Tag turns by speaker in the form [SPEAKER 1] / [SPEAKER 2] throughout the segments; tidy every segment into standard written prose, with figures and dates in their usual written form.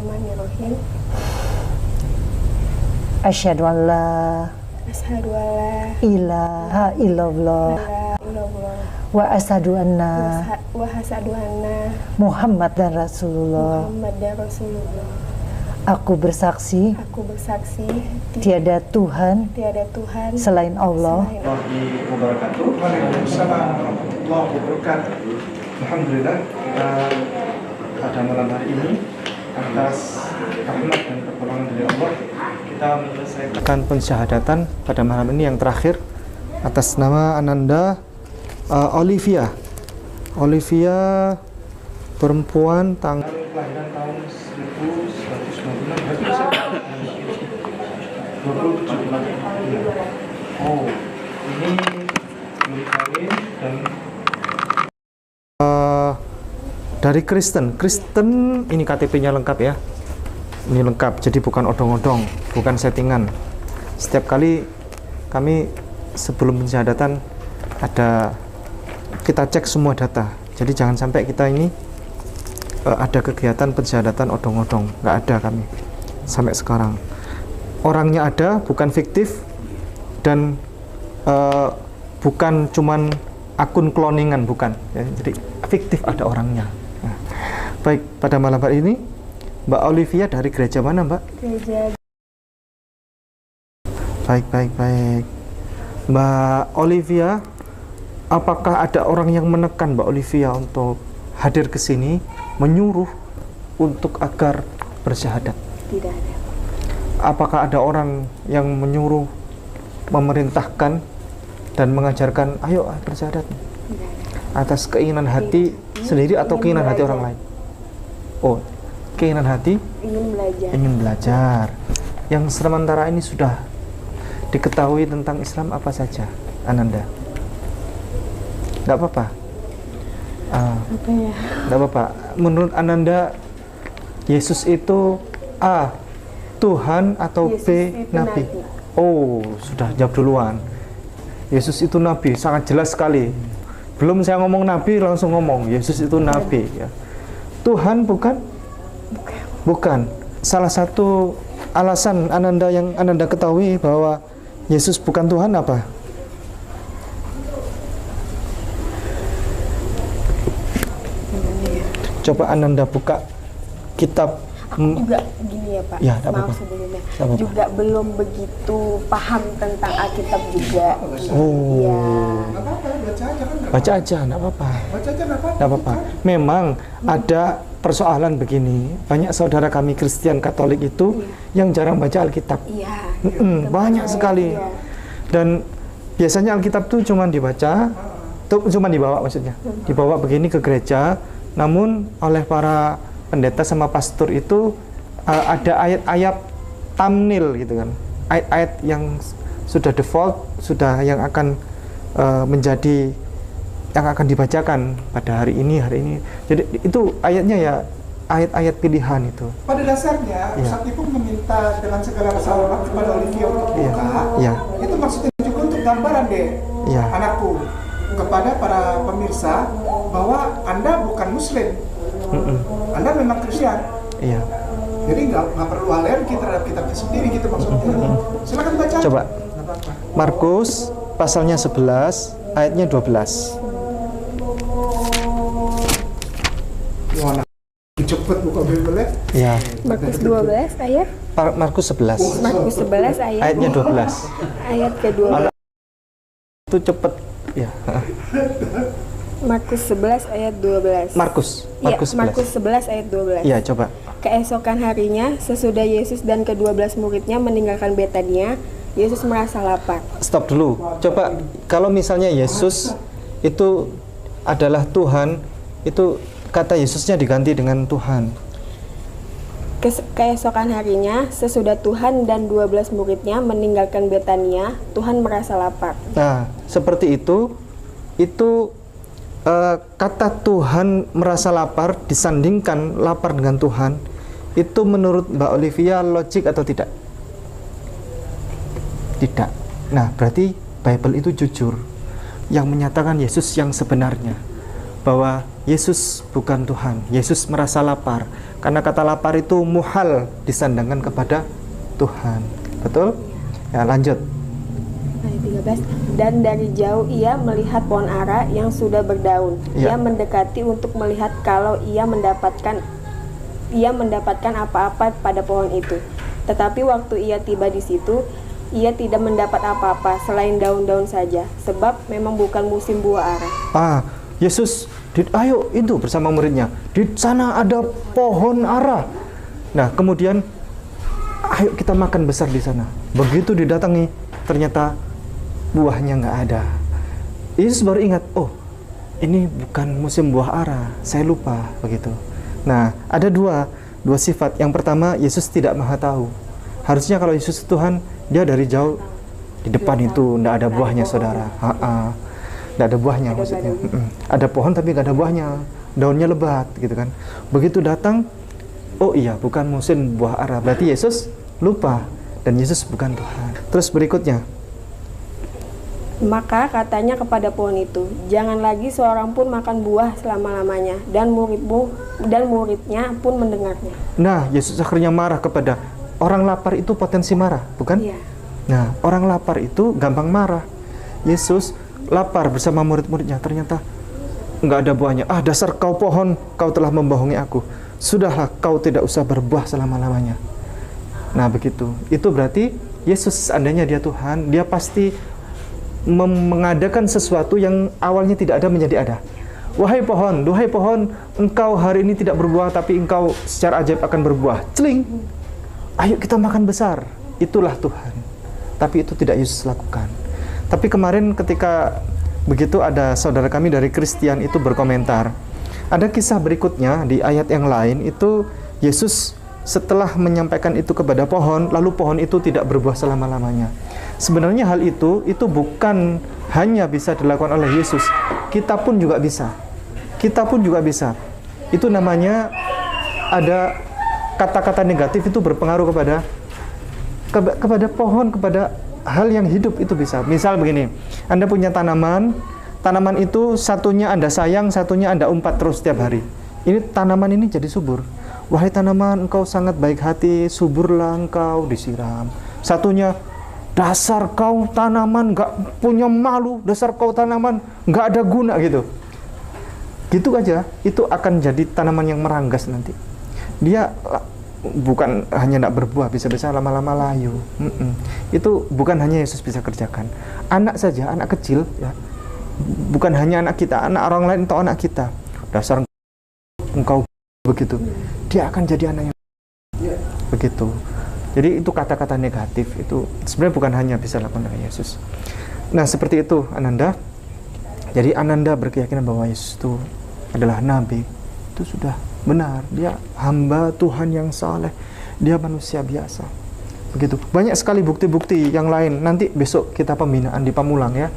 [SPEAKER 1] Bismillahirrahmanirrahim.
[SPEAKER 2] Asyhadu an la
[SPEAKER 1] Asyhadu alla
[SPEAKER 2] ilaha illallah
[SPEAKER 1] ilaha illallah
[SPEAKER 2] wa asyhadu anna
[SPEAKER 1] wa asyhadu anna
[SPEAKER 2] Muhammadan Rasulullah.
[SPEAKER 1] Muhammadar Rasulullah.
[SPEAKER 2] Aku bersaksi
[SPEAKER 1] Aku bersaksi
[SPEAKER 2] tiada Tuhan
[SPEAKER 1] tiada Tuhan
[SPEAKER 2] selain Allah.
[SPEAKER 3] Warahmatullahi wabarakatuh. Waalaikumsalam warahmatullahi wabarakatuh. Alhamdulillah, pada malam hari ini atas rahmat dan pertolongan dari Allah kita menyelesaikan pensyahadatan pada malam ini yang terakhir atas nama Ananda Olivia perempuan tanggal kelahiran tahun 1996 berarti bisa 27 bulan. Oh, ini belum kawin dan dari Kristen ini KTP-nya lengkap ya. Ini lengkap, jadi bukan odong-odong, bukan settingan. Setiap kali kami sebelum pensyahadatan kita cek semua data. Jadi jangan sampai kita ini ada kegiatan pensyahadatan odong-odong, nggak ada kami sampai sekarang. Orangnya ada, bukan fiktif dan bukan cuman akun cloningan, bukan ya. Jadi fiktif, ada orangnya. Nah, baik, pada malam hari ini Mbak Olivia dari gereja mana, Mbak?
[SPEAKER 1] Gereja.
[SPEAKER 3] Baik. Mbak Olivia, apakah ada orang yang menekan Mbak Olivia untuk hadir ke sini, menyuruh untuk agar bersyahadat?
[SPEAKER 1] Tidak ada.
[SPEAKER 3] Apakah ada orang yang menyuruh, memerintahkan dan mengajarkan ayo bersyahadat? Atas keinginan hati sendiri atau keinginan hati orang lain? Oh, keinginan hati ingin belajar. Yang sementara ini sudah diketahui tentang Islam apa saja, Ananda? Nggak apa-apa.
[SPEAKER 1] Apa ya?
[SPEAKER 3] Nggak apa-apa. Menurut Ananda, Yesus itu A, Tuhan atau
[SPEAKER 1] Yesus
[SPEAKER 3] B, Nabi? Oh, sudah jawab duluan. Yesus itu Nabi, sangat jelas sekali. Belum saya ngomong Nabi, langsung ngomong Yesus itu Nabi ya. Tuhan bukan? Bukan. Salah satu alasan Ananda yang Ananda ketahui bahwa Yesus bukan Tuhan apa? Coba Ananda buka kitab.
[SPEAKER 1] Aku juga gini ya Pak,
[SPEAKER 3] Ya,
[SPEAKER 1] maaf
[SPEAKER 3] apa-apa.
[SPEAKER 1] sebelumnya
[SPEAKER 3] Apa-apa.
[SPEAKER 1] juga belum begitu paham tentang Alkitab juga.
[SPEAKER 3] Oh.
[SPEAKER 1] Ya.
[SPEAKER 3] Baca aja, nggak apa-apa. Nggak apa-apa. Memang ada persoalan begini. Banyak saudara kami Kristen Katolik itu yang jarang baca Alkitab.
[SPEAKER 1] Iya.
[SPEAKER 3] Banyak sekali.
[SPEAKER 1] Iya.
[SPEAKER 3] Dan biasanya Alkitab tuh cuma dibaca, cuma dibawa maksudnya. Dibawa begini ke gereja, namun oleh para pendeta sama pastor itu ada ayat-ayat thumbnail gitu kan. Ayat-ayat yang sudah default, sudah yang akan menjadi yang akan dibacakan pada hari ini. Jadi itu ayatnya ya ayat-ayat pilihan itu.
[SPEAKER 4] Pada dasarnya Ustaz Ipung meminta dengan segala rasa hormat kepada Olivia untuk buka.
[SPEAKER 3] Iya.
[SPEAKER 4] Itu maksudnya juga untuk gambaran deh, anakku, kepada para pemirsa bahwa Anda bukan Muslim, Anda memang Kristen.
[SPEAKER 3] Iya.
[SPEAKER 4] Jadi nggak perlu alergi terhadap kitabnya sendiri gitu maksudnya. Silakan baca.
[SPEAKER 3] Coba Markus pasalnya 11 ayatnya 12.
[SPEAKER 4] Wah, cepet buka Bible-nya.
[SPEAKER 3] Ya.
[SPEAKER 1] Markus 12 ayat.
[SPEAKER 3] Markus 11.
[SPEAKER 1] Markus 11
[SPEAKER 3] Ayatnya 12.
[SPEAKER 1] Ayat ke-12.
[SPEAKER 3] Itu cepet ya.
[SPEAKER 1] Markus 11 ayat 12.
[SPEAKER 3] Markus
[SPEAKER 1] Iya,
[SPEAKER 3] 11.
[SPEAKER 1] Markus 11 ayat 12.
[SPEAKER 3] Iya, coba.
[SPEAKER 1] Keesokan harinya, sesudah Yesus dan ke-12 muridnya meninggalkan Betania, Yesus merasa lapar.
[SPEAKER 3] Stop dulu. Coba kalau misalnya Yesus itu adalah Tuhan, itu kata Yesusnya diganti dengan Tuhan.
[SPEAKER 1] Keesokan harinya, sesudah Tuhan dan 12 muridnya meninggalkan Betania, Tuhan merasa lapar.
[SPEAKER 3] Nah, seperti itu kata Tuhan merasa lapar disandingkan lapar dengan Tuhan, itu menurut Mbak Olivia logik atau tidak? Tidak. Nah, berarti Bible itu jujur, yang menyatakan Yesus yang sebenarnya. bahwa Yesus bukan Tuhan. Yesus merasa lapar. Karena kata lapar itu muhal disandangkan kepada Tuhan. Betul? Ya, lanjut.
[SPEAKER 1] Ayat 13. Dan dari jauh ia melihat pohon ara yang sudah berdaun.
[SPEAKER 3] Ya.
[SPEAKER 1] Ia mendekati untuk melihat kalau ia mendapatkan apa-apa pada pohon itu. Tetapi waktu ia tiba di situ, ia tidak mendapat apa-apa selain daun-daun saja, sebab memang bukan musim buah ara.
[SPEAKER 3] Yesus, ayo itu bersama muridnya. Di sana ada pohon ara. Nah, kemudian ayo kita makan besar di sana. Begitu didatangi, ternyata buahnya nggak ada. Yesus baru ingat, oh ini bukan musim buah ara, saya lupa begitu. Nah, ada dua sifat. Yang pertama, Yesus tidak maha tahu. Harusnya kalau Yesus Tuhan, dia dari jauh di depan itu nggak ada buahnya, saudara. Nggak ada buahnya maksudnya. Ada pohon tapi nggak ada buahnya, daunnya lebat gitu kan. Begitu datang, oh iya bukan musim buah ara. Berarti Yesus lupa dan Yesus bukan Tuhan. Terus berikutnya,
[SPEAKER 1] Maka katanya kepada pohon itu, jangan lagi seorang pun makan buah selama-lamanya, dan muridnya pun mendengarnya.
[SPEAKER 3] nah Yesus akhirnya marah kepada orang lapar. Itu potensi marah, bukan?
[SPEAKER 1] Iya.
[SPEAKER 3] Nah, orang lapar itu gampang marah. Yesus lapar bersama murid-muridnya, ternyata nggak ada buahnya. Dasar kau pohon, kau telah membohongi aku. Sudahlah, kau tidak usah berbuah selama-lamanya. Nah, begitu. Itu berarti Yesus, seandainya dia Tuhan, dia pasti mengadakan sesuatu yang awalnya tidak ada menjadi ada. Wahai pohon, engkau hari ini tidak berbuah, tapi engkau secara ajaib akan berbuah. Celing. Ayo kita makan besar. Itulah Tuhan. Tapi itu tidak Yesus lakukan. Tapi kemarin ketika begitu, ada saudara kami dari Kristen itu berkomentar. Ada kisah berikutnya di ayat yang lain, itu Yesus setelah menyampaikan itu kepada pohon, lalu pohon itu tidak berbuah selama-lamanya. Sebenarnya hal itu bukan hanya bisa dilakukan oleh Yesus. Kita pun juga bisa. Itu namanya ada kata-kata negatif itu berpengaruh kepada pohon, kepada hal yang hidup itu bisa. Misal begini, Anda punya tanaman itu satunya Anda sayang, satunya Anda umpat terus setiap hari. Ini tanaman ini jadi subur. Wahai tanaman, engkau sangat baik hati, suburlah engkau, disiram. Satunya, dasar kau tanaman gak punya malu, dasar kau tanaman gak ada guna gitu. Gitu aja, itu akan jadi tanaman yang meranggas nanti. Dia bukan hanya tidak berbuah, bisa-bisa lama-lama layu. Itu bukan hanya Yesus bisa kerjakan. Anak saja, anak kecil ya, bukan hanya anak kita, anak orang lain atau anak kita. Dasar engkau begitu, dia akan jadi anak yang begitu. Jadi itu kata-kata negatif itu sebenarnya bukan hanya bisa dilakukan oleh Yesus. Nah, seperti itu Ananda. Jadi Ananda berkeyakinan bahwa Yesus itu adalah nabi, itu sudah benar. Dia hamba Tuhan yang saleh, dia manusia biasa. Begitu. Banyak sekali bukti-bukti yang lain. Nanti besok kita pembinaan di Pamulang ya.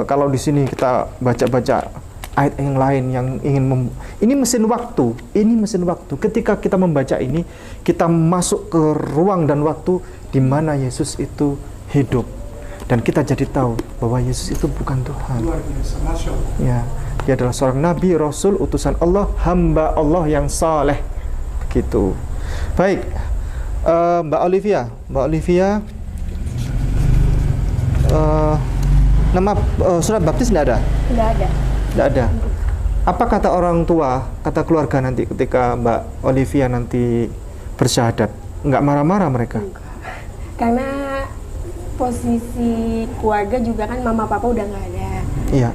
[SPEAKER 3] Kalau di sini kita baca-baca ayat yang lain yang ingin ini mesin waktu. Ketika kita membaca ini, kita masuk ke ruang dan waktu di mana Yesus itu hidup, dan kita jadi tahu bahwa Yesus itu bukan Tuhan.
[SPEAKER 4] Luar biasa, Masya Allah.
[SPEAKER 3] Ya, dia adalah seorang nabi, rasul, utusan Allah, hamba Allah yang saleh. Begitu. Baik, Mbak Olivia, nama surat baptis tidak ada? Tidak ada. Apa kata orang tua, kata keluarga nanti ketika Mbak Olivia nanti bersyahadat? Nggak marah-marah mereka?
[SPEAKER 1] Karena posisi keluarga juga kan mama papa udah nggak ada.
[SPEAKER 3] Iya.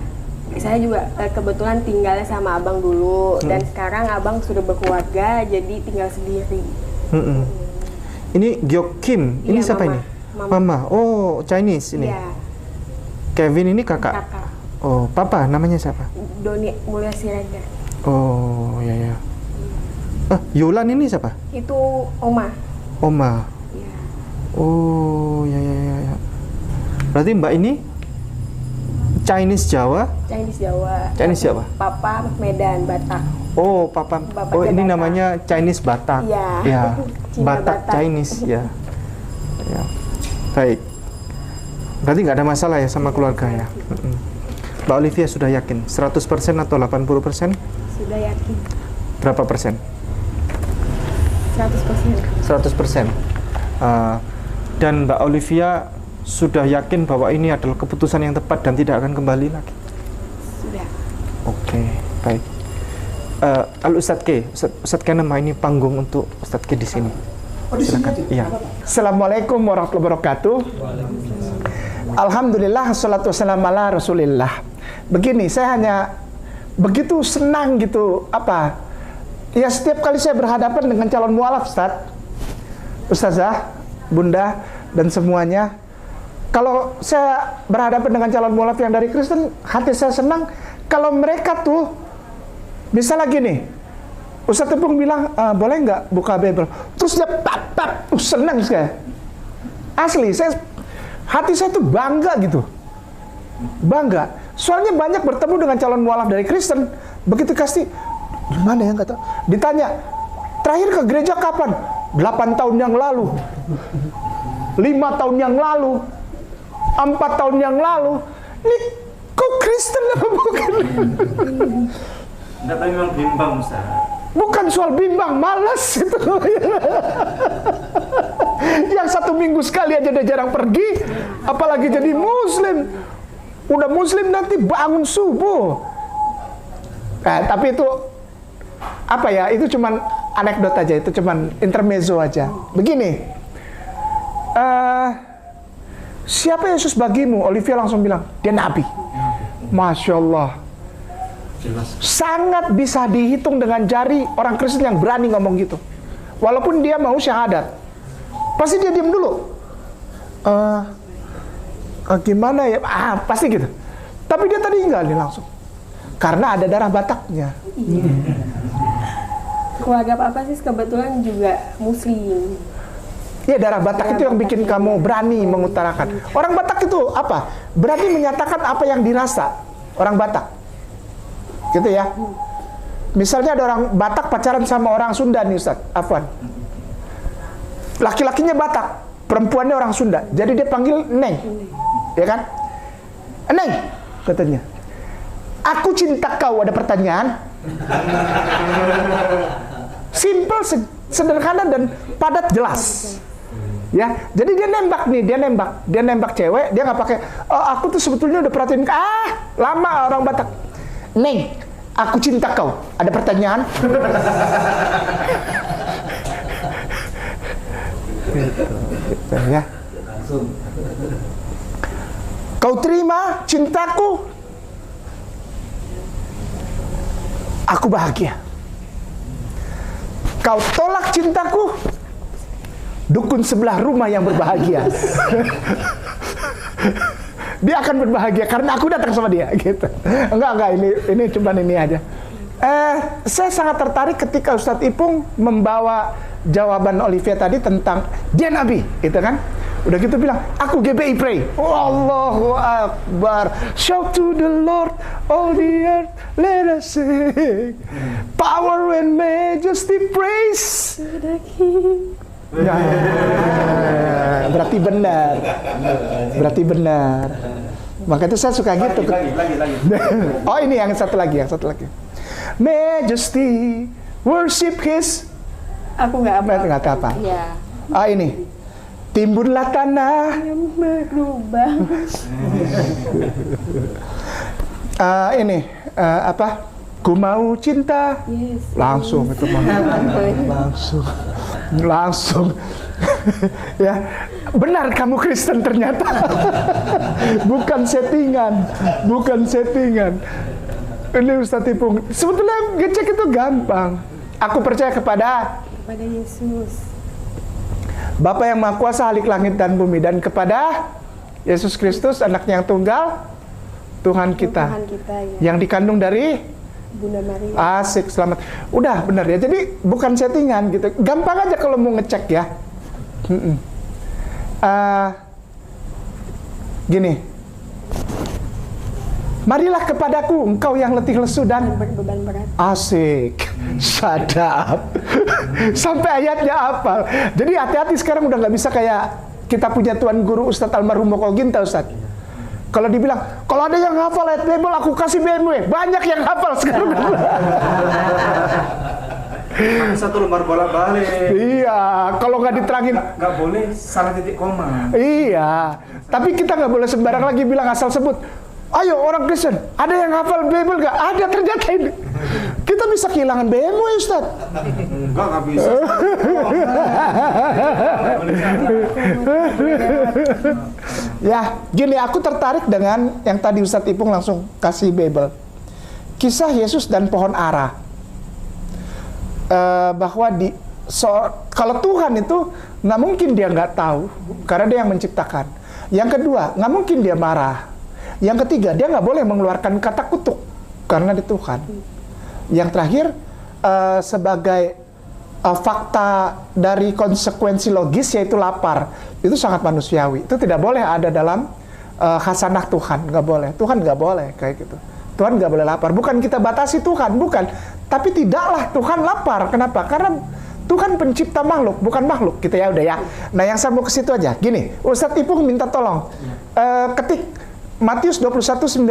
[SPEAKER 1] Saya juga kebetulan tinggalnya sama abang dulu, dan sekarang abang sudah berkeluarga, jadi tinggal sendiri.
[SPEAKER 3] Ini Gyok Kim, ini
[SPEAKER 1] Iya,
[SPEAKER 3] siapa
[SPEAKER 1] mama.
[SPEAKER 3] ini? Mama. Oh, Chinese ini.
[SPEAKER 1] Iya,
[SPEAKER 3] Kevin ini kakak.
[SPEAKER 1] kakak.
[SPEAKER 3] Oh, papa namanya siapa?
[SPEAKER 1] Doni Mulia Siregar.
[SPEAKER 3] Oh, ya. Yolan ini siapa?
[SPEAKER 1] Itu oma.
[SPEAKER 3] Oma.
[SPEAKER 1] Iya.
[SPEAKER 3] Oh, ya. Berarti Mbak ini Chinese Jawa?
[SPEAKER 1] Chinese Jawa.
[SPEAKER 3] Chinese Jawa?
[SPEAKER 1] Papa Medan, Batak.
[SPEAKER 3] Oh, papa.
[SPEAKER 1] Bapaknya
[SPEAKER 3] Oh, ini
[SPEAKER 1] Batak.
[SPEAKER 3] namanya Chinese Batak.
[SPEAKER 1] Iya.
[SPEAKER 3] Ya.
[SPEAKER 1] Cina
[SPEAKER 3] Batak
[SPEAKER 1] Batak.
[SPEAKER 3] Chinese, ya. Baik. Berarti nggak ada masalah ya sama keluarga ya. Mbak Olivia sudah yakin 100% atau 80%?
[SPEAKER 1] Sudah yakin.
[SPEAKER 3] Berapa persen?
[SPEAKER 1] 100%.
[SPEAKER 3] 100%. Dan Mbak Olivia sudah yakin bahwa ini adalah keputusan yang tepat dan tidak akan kembali lagi?
[SPEAKER 1] Sudah.
[SPEAKER 3] Oke, baik. Kalau Ustadz Kenem, ini panggung untuk Ustadz Ke di sini. Silakan. Iya.
[SPEAKER 4] Assalamualaikum warahmatullahi wabarakatuh. Alhamdulillah, salatu wassalamu ala rasulillah. Begini, saya hanya begitu senang gitu, ya setiap kali saya berhadapan dengan calon mualaf, Ustazah, Bunda, dan semuanya. Kalau saya berhadapan dengan calon mualaf yang dari Kristen, hati saya senang. Kalau mereka tuh, misalnya gini, Ustaz Tepung bilang, boleh nggak buka Bible? Terus dia senang saya. Asli, hati saya tuh bangga gitu. Bangga. Soalnya banyak bertemu dengan calon mualaf dari Kristen. Begitu kasih, gimana ya, nggak tahu. Ditanya, terakhir ke gereja kapan? 8 tahun yang lalu. 5 tahun yang lalu. 4 tahun yang lalu. Ini kok Kristen apa bukan?
[SPEAKER 3] Enggak, tapi memang bimbang, Ustaz.
[SPEAKER 4] Bukan soal bimbang, malas itu. Yang 1 minggu sekali aja udah jarang pergi, apalagi jadi Muslim. Udah Muslim nanti bangun subuh. Tapi itu itu cuman anekdot aja, itu cuman intermezzo aja. Begini, siapa Yesus bagimu? Olivia langsung bilang, dia nabi. Masya Allah. Sangat bisa dihitung dengan jari orang Kristen yang berani ngomong gitu. Walaupun dia mau syahadat, pasti dia diam dulu. Gimana ya? Pasti gitu. Tapi dia tadi enggak nih langsung. Karena ada darah Bataknya.
[SPEAKER 1] Keluarga Papa sih kebetulan juga Muslim.
[SPEAKER 4] Ya, darah Batak itu yang bikin kamu berani mengutarakan. Orang Batak itu apa? Berani menyatakan apa yang dirasa. Orang Batak. Gitu ya. Misalnya ada orang Batak pacaran sama orang Sunda nih, Ustaz Afwan. Laki-lakinya Batak, perempuannya orang Sunda. Jadi dia panggil Neng. Ya kan? Neng, katanya. Aku cinta kau, ada pertanyaan. Simple, sederhana dan padat, jelas. Ya, jadi dia nembak nih, dia nembak cewek, dia nggak pakai, aku tuh sebetulnya udah perhatiin, lama orang Batak. Neng, aku cinta kau, ada pertanyaan? Gitu, ya. Kau terima cintaku, aku bahagia. Kau tolak cintaku, dukun sebelah rumah yang berbahagia. Dia akan berbahagia karena aku datang sama dia, gitu. Enggak, ini cuman ini aja. Saya sangat tertarik ketika Ustadz Ipung membawa jawaban Olivia tadi tentang dia nabi, gitu kan? Udah gitu bilang, aku GBI pray. Allahu Akbar. Shout to the Lord, all the earth, let us sing. Power and majesty praise. Ya, berarti benar. Maka itu saya suka gitu. Lagi. Oh, ini yang satu lagi. Majesty, worship His.
[SPEAKER 1] Aku nggak
[SPEAKER 4] apa.
[SPEAKER 1] Ya.
[SPEAKER 4] Ini. Timbunlah tanah
[SPEAKER 1] yang berubah.
[SPEAKER 4] Ku mau cinta.
[SPEAKER 1] Yes.
[SPEAKER 4] Langsung itu langsung. Ya, benar kamu Kristen ternyata. Bukan settingan. Ini Ustadz Ipung. Sebetulnya ngecek itu gampang. Aku percaya kepada
[SPEAKER 1] Yesus,
[SPEAKER 4] Bapa yang Maha Kuasa, Halik langit dan bumi, dan kepada Yesus Kristus, anaknya yang tunggal, Tuhan kita, ya. Yang dikandung dari
[SPEAKER 1] Bunda Maria.
[SPEAKER 4] Asik, selamat. Udah benar ya. Jadi bukan settingan gitu. Gampang aja kalau mau ngecek ya. Gini. Marilah kepadaku engkau yang letih lesu dan
[SPEAKER 1] berbeban berat.
[SPEAKER 4] Asik. Sadap. Sampai ayatnya hafal. Jadi hati-hati sekarang udah nggak bisa kayak kita punya tuan guru Ustadz almarhum Mokoginta, Ustadz. Kalau dibilang, kalau ada yang hafal ayat Bible, aku kasih BMW. Banyak yang hafal sekarang.
[SPEAKER 3] Satu lembar bolak-balik.
[SPEAKER 4] Iya, kalau nggak diterangin.
[SPEAKER 3] Nggak boleh salah titik koma.
[SPEAKER 4] Iya, tapi kita nggak boleh sembarang lagi bilang asal sebut. Ayo orang Kristen, ada yang hafal Bible nggak? Ada, ternyata ini. Kita bisa kehilangan BMW, Ustaz.
[SPEAKER 3] Nggak bisa.
[SPEAKER 4] Ya, gini, aku tertarik dengan yang tadi Ustaz Ipung langsung kasih Bible. Kisah Yesus dan pohon ara. Bahwa kalau Tuhan itu nggak mungkin dia nggak tahu, karena dia yang menciptakan. Yang kedua, nggak mungkin dia marah. Yang ketiga, dia nggak boleh mengeluarkan kata kutuk karena dia Tuhan. Yang terakhir, sebagai fakta dari konsekuensi logis, yaitu lapar, itu sangat manusiawi. Itu tidak boleh ada dalam khasanah Tuhan, nggak boleh. Tuhan nggak boleh kayak gitu. Tuhan nggak boleh lapar. Bukan kita batasi Tuhan, bukan. Tapi tidaklah Tuhan lapar. Kenapa? Karena Tuhan pencipta makhluk, bukan makhluk gitu ya, udah ya. Nah, yang saya mau ke situ aja. Gini, Ustadz Ipung minta tolong ketik Matius 21:19.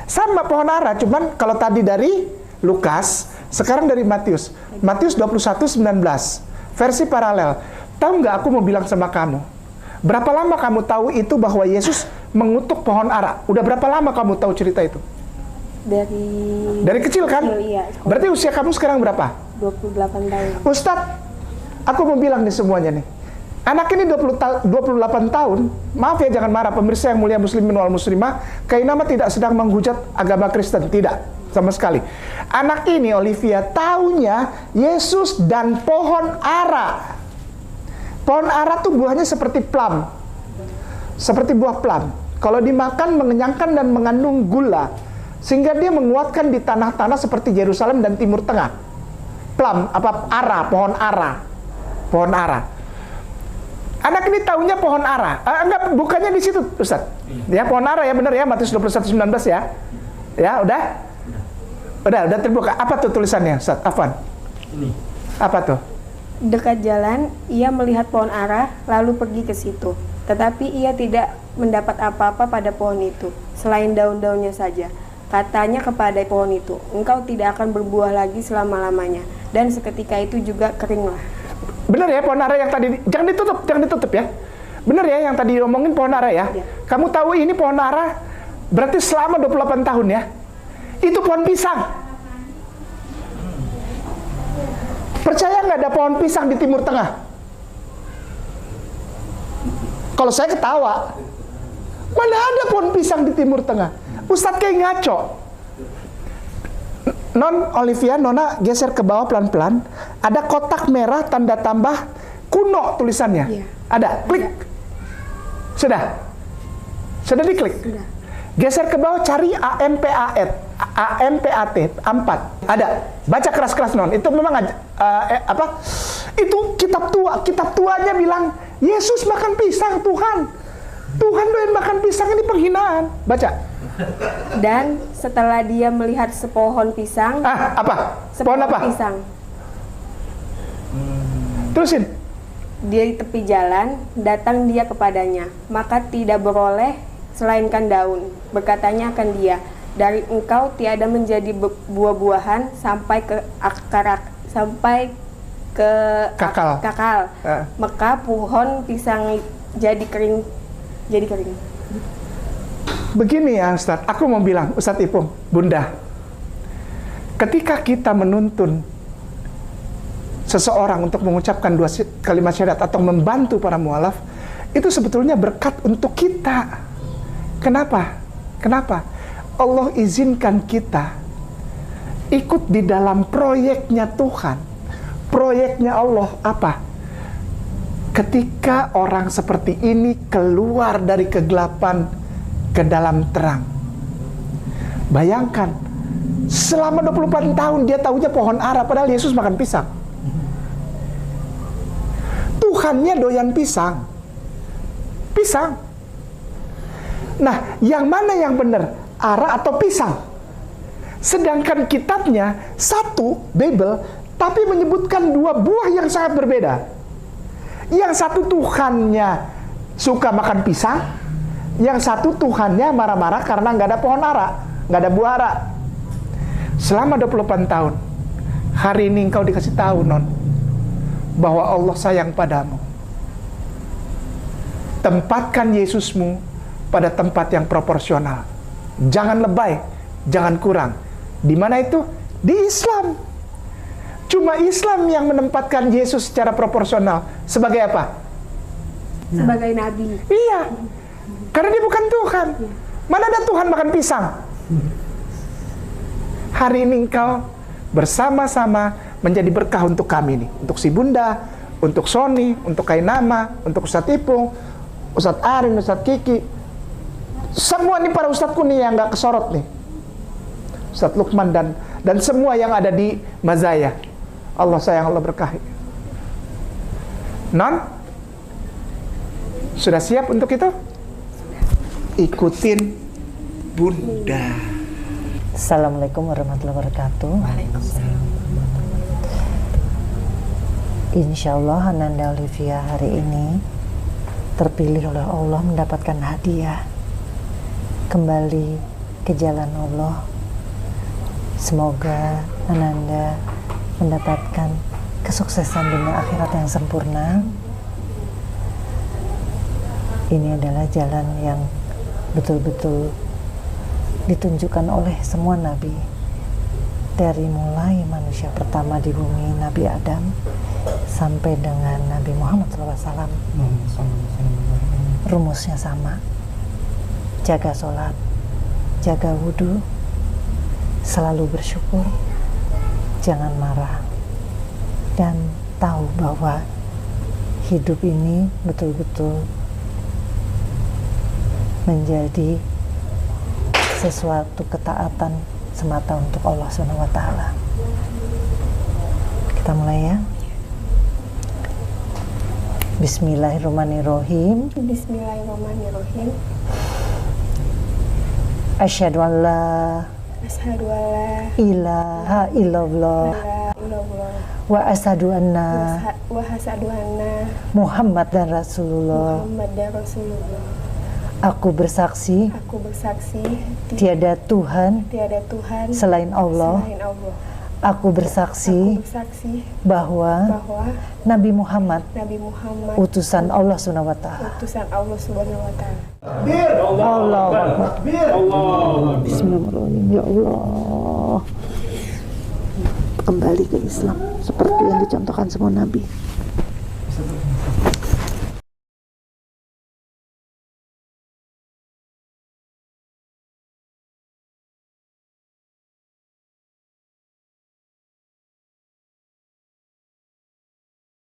[SPEAKER 4] Sama pohon ara, cuman kalau tadi dari Lukas, sekarang dari Matius. Matius 21:19. Versi paralel. Tahu nggak, aku mau bilang sama kamu. Berapa lama kamu tahu itu bahwa Yesus mengutuk pohon ara? Udah berapa lama kamu tahu cerita itu?
[SPEAKER 1] Dari
[SPEAKER 4] kecil kan?
[SPEAKER 1] Iya,
[SPEAKER 4] berarti usia kamu sekarang berapa?
[SPEAKER 1] 28 tahun.
[SPEAKER 4] Ustadz, aku mau bilang nih semuanya nih. Anak ini 28 tahun, maaf ya jangan marah pemirsa yang mulia muslimin wal muslimah, Kainama tidak sedang menghujat agama Kristen, tidak, sama sekali. Anak ini, Olivia, taunya Yesus dan pohon ara. Pohon ara tuh buahnya seperti plum, seperti buah plum. Kalau dimakan mengenyangkan dan mengandung gula, sehingga dia menguatkan di tanah-tanah seperti Yerusalem dan Timur Tengah. Plum, pohon ara. Pohon ara. Anak ini taunya pohon ara. Enggak, bukannya di situ, Ustaz. Ya, pohon ara ya, benar ya, Matius 21:19 ya. Ya, udah terbuka. Apa tuh tulisannya, Ustaz Afwan?
[SPEAKER 3] Ini.
[SPEAKER 4] Apa tuh?
[SPEAKER 1] Dekat jalan, ia melihat pohon ara, lalu pergi ke situ. Tetapi ia tidak mendapat apa-apa pada pohon itu, selain daun-daunnya saja. Katanya kepada pohon itu, engkau tidak akan berbuah lagi selama-lamanya. Dan seketika itu juga keringlah.
[SPEAKER 4] Benar ya, pohon ara yang tadi, jangan ditutup ya. Benar ya yang tadi diomongin pohon ara ya. Kamu tahu ini pohon ara berarti selama 28 tahun ya. Itu pohon pisang. Percaya nggak ada pohon pisang di Timur Tengah? Kalau saya ketawa, mana ada pohon pisang di Timur Tengah? Ustadz kayak ngaco. Olivia, Nona geser ke bawah pelan-pelan. Ada kotak merah tanda tambah kuno tulisannya.
[SPEAKER 1] Iya.
[SPEAKER 4] Ada, klik. Sudah diklik.
[SPEAKER 1] Sudah.
[SPEAKER 4] Geser ke bawah, cari AMPAT 4. Ada. Baca keras-keras, Non. Itu memang itu kitab tua. Kitab tuanya bilang Yesus makan pisang, Tuhan doyan makan pisang, ini penghinaan. Baca.
[SPEAKER 1] Dan setelah dia melihat sepohon pisang.
[SPEAKER 4] Apa? Pohon apa?
[SPEAKER 1] Pisang.
[SPEAKER 4] Terusin.
[SPEAKER 1] Di tepi jalan, datang dia kepadanya. Maka tidak beroleh selainkan daun. Berkatanya akan dia, dari engkau tiada menjadi buah-buahan sampai ke kakal. Maka pohon pisang jadi kering.
[SPEAKER 4] Begini ya Ustadz, aku mau bilang, Ustadz Ipung, Bunda, ketika kita menuntun seseorang untuk mengucapkan 2 kalimat syahadat atau membantu para mualaf, itu sebetulnya berkat untuk kita. Kenapa? Allah izinkan kita ikut di dalam proyeknya Tuhan. Proyeknya Allah apa? Ketika orang seperti ini keluar dari kegelapan ke dalam terang. Bayangkan, selama 24 tahun dia tahunya pohon ara, padahal Yesus makan pisang. Tuhannya doyan pisang. Nah, yang mana yang benar? Ara atau pisang? Sedangkan kitabnya satu, Bible, tapi menyebutkan 2 buah yang sangat berbeda. Yang satu Tuhannya suka makan pisang, Yang satu Tuhannya marah-marah karena nggak ada pohon ara, nggak ada buah ara. Selama 28 tahun, hari ini engkau dikasih tahu, non, bahwa Allah sayang padamu. Tempatkan Yesusmu pada tempat yang proporsional. Jangan lebay, jangan kurang. Di mana itu? Di Islam. Cuma Islam yang menempatkan Yesus secara proporsional. Sebagai apa?
[SPEAKER 1] Sebagai nabi.
[SPEAKER 4] Iya. Karena dia bukan Tuhan. Mana ada Tuhan makan pisang? Hari ini engkau bersama-sama menjadi berkah untuk kami nih. Untuk si Bunda, untuk Sony, untuk Kainama, untuk Ustadz Ipung, Ustadz Arin, Ustadz Kiki. Semua nih para ustadzku nih yang gak kesorot nih. Ustadz Lukman dan semua yang ada di Mazaya. Allah sayang, Allah berkahi. Non? Sudah siap untuk itu? Ikutin Bunda.
[SPEAKER 2] Assalamualaikum warahmatullahi wabarakatuh.
[SPEAKER 1] Waalaikumsalam.
[SPEAKER 2] Insya Allah Ananda Olivia hari ini terpilih oleh Allah mendapatkan hadiah kembali ke jalan Allah. Semoga Ananda mendapatkan kesuksesan dunia akhirat yang sempurna. Ini adalah jalan yang betul-betul ditunjukkan oleh semua nabi, dari mulai manusia pertama di bumi Nabi Adam sampai dengan Nabi Muhammad SAW. Rumusnya sama: jaga sholat, jaga wudhu, selalu bersyukur, jangan marah, dan tahu bahwa hidup ini betul-betul menjadi sesuatu ketaatan semata untuk Allah SWT. Kita mulai ya. Bismillahirrahmanirrahim.
[SPEAKER 1] Bismillahirrahmanirrahim.
[SPEAKER 2] Asyhadu an la
[SPEAKER 1] Asyhadu an la
[SPEAKER 2] ilaha illallah
[SPEAKER 1] ilaha illallah
[SPEAKER 2] wa asyhadu anna
[SPEAKER 1] wa asyhadu anna
[SPEAKER 2] Muhammad dan Rasulullah.
[SPEAKER 1] Muhammad dan Rasulullah.
[SPEAKER 2] Aku bersaksi
[SPEAKER 1] Aku bersaksi
[SPEAKER 2] tiada Tuhan
[SPEAKER 1] tiada Tuhan
[SPEAKER 2] selain Allah.
[SPEAKER 1] selain Allah.
[SPEAKER 2] Aku bersaksi
[SPEAKER 1] Bersaksi
[SPEAKER 2] bahwa
[SPEAKER 1] bahwa
[SPEAKER 2] Nabi Muhammad
[SPEAKER 1] Nabi Muhammad
[SPEAKER 2] utusan Allah SWT.
[SPEAKER 1] utusan Allah Subhanahu wa taala.
[SPEAKER 2] Allah Bismillahirrahmanirrahim. Ya Allah, kembali ke Islam seperti yang dicontohkan semua Nabi.